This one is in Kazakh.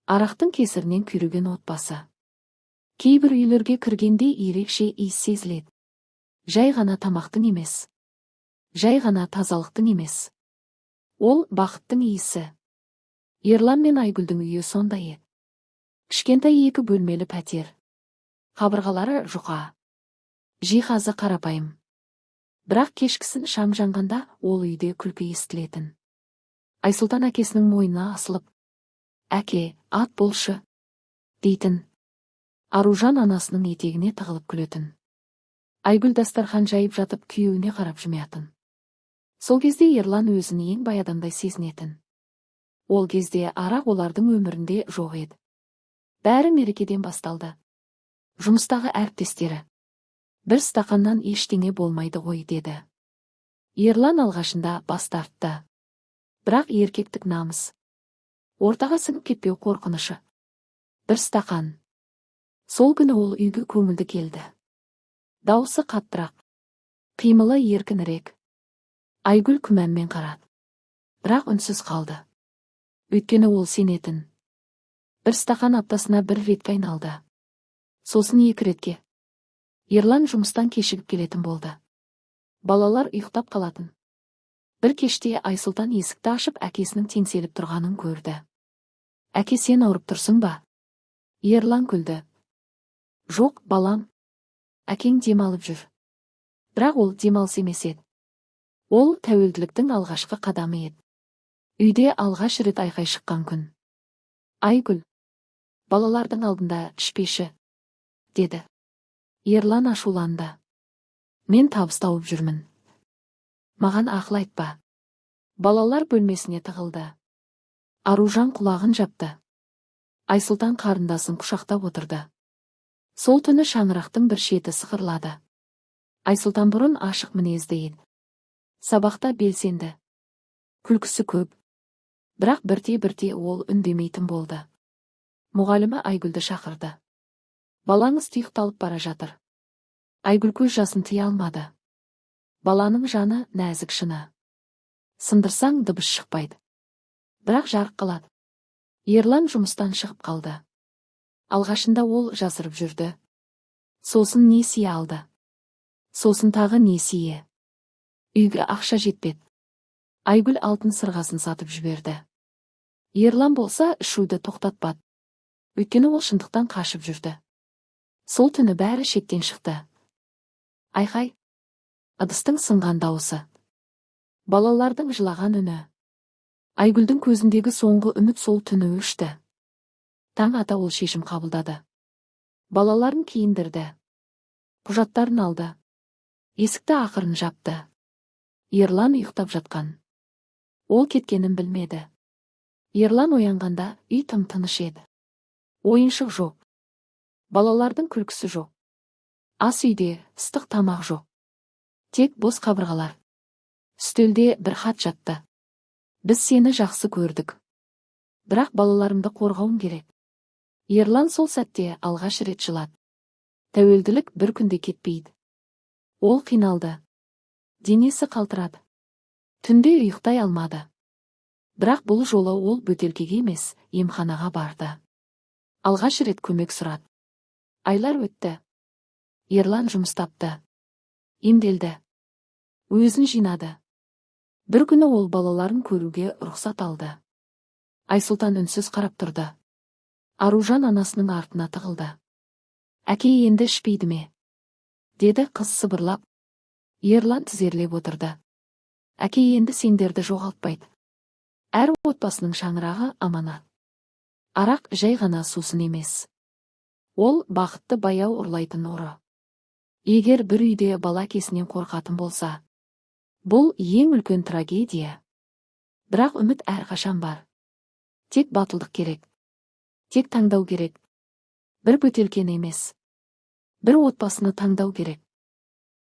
Арақтың кесірінен күйреген отбасы. Кейбір үйлерге кіргенде ерекше иіс сезіледі. Жай ғана тамақтың емес. Жай ғана тазалықтың емес. Ол бақыттың иісі. Ерлан мен Айгүлдің үйі сондай еді. Кішкентай 2 бөлмелі пәтер. Қабырғалары жұқа. Жиһазы қарапайым. Бірақ кешкісін шам жанғанда ол үйде күлкі естілетін. Айсұлтан әкесінің мойнына асылып, «Әке, ат болшы», дейтін. Аружан анасының етегіне тығылып күлетін. Айгүл дастархан жайып жатып күйеуіне қарап жымиятын. Сол кезде Ерлан өзін ең бай адамдай сезінетін. Ол кезде арақ олардың өмірінде жоқ еді. Бәрі мерекеден басталды. Жұмыстағы әріптестері: «Бір стақаннан ештеңе болмайды ғой», деді. Ерлан алғашында бас тартты. Бірақ еркектік намыс, ортаға сіңіп кетпеу қорқынышы. «Бір стақан». Сол күні ол үйге көңілді келді. Дауысы қаттырақ, қимылы еркінірек. Айгүл күмәнмен қарады. Бірақ үнсіз қалды. Өйткені ол сенетін. Бір стақан аптасына 1 ретке айналды. Сосын 2 ретке. Ерлан жұмыстан кешігіп келетін болды. Балалар ұйықтап қалатын. Бір кеште Айсұлтан есікті ашып әкесінің теңселіп тұрғанын көрді. «Әке, сен ауырып тұрсың ба?» Ерлан күлді. «Жоқ, балам. Әкең демалып жүр». Бірақ ол демалыс емес еді. Ол тәуелділіктің алғашқы қадамы еді. Үйде алғаш рет айқай шыққан күн. «Айгүл, балалардың алдында ішпеші», деді. Ерлан ашуланды. «Мен табыс тауып жүрмін. Маған ақыл айтпа». Балалар бөлмесіне тығылды. Аружан құлағын жапты. Айсұлтан қарындасын құшақтап отырды. Сол түні шаңырақтың бір шеті сықырлады. Айсұлтан бұрын ашық мінезді еді. Сабақта белсенді. Күлкісі көп. Бірақ бірте-бірте ол үндемейтін болды. Мұғалімі Айгүлді шақырды. «Балаңыз тұйықталып бара жатыр». Айгүл көз жасын тыя алмады. Баланың жаны нәзік шыны. Сындырсаң дыбыс шықпайды. Бірақ жарық қалады. Ерлан жұмыстан шығып қалды. Алғашында ол жасырып жүрді. Сосын несие алды. Сосын тағы несие. Үйге ақша жетпеді. Айгүл алтын сырғасын сатып жіберді. Ерлан болса ішуді тоқтатпады. Өйткені ол шындықтан қашып жүрді. Сол түні бәрі шектен шықты. Айқай, ыдыстың сынған дауысы, балалардың жылаған үні. Айгүлдің көзіндегі соңғы үміт сол түні өшті. Таң ата ол шешім қабылдады. Балаларын киіндірді. Құжаттарын алды. Есікті ақырын жапты. Ерлан ұйықтап жатқан. Ол кеткенін білмеді. Ерлан оянғанда үй тым-тыныш еді. Ойыншық жоқ. Балалардың күлкісі жоқ. Ас үйде ыстық тамақ жоқ. Тек бос қабырғалар. Үстелде бір хат жатты. «Біз сені жақсы көрдік. Бірақ балаларымды қорғауым керек». Ерлан сол сәтте алғаш рет жылады. Тәуелділік бір күнде кетпейді. Ол қиналды. Денесі қалтырады. Түнде ұйықтай алмады. Бірақ бұл жолы ол бөтелкеге емес, емханаға барды. Алғаш рет көмек сұрады. Айлар өтті. Ерлан жұмыс тапты. Емделді. Өзін жинады. Бір күні ол балаларын көруге рұқсат алды. Айсұлтан үнсіз қарап тұрды. Аружан анасының артына тығылды. «Әке, енді ішпейді ме?» деді қыз сыбырлап. Ерлан тізерлеп отырды. «Әке енді сендерді жоғалтпайды. Әр отбасының шаңырағы аманат. Арақ жай ғана сусын емес. Ол бақытты баяу ұрлайтын ұры. Егер бір үйде бала әкесінен қорқатын болса, бұл ең үлкен трагедия. Бірақ үміт әрқашан бар. Тек батылдық керек. Тек таңдау керек. Бір бөтелкені емес. Бір отбасыны таңдау керек».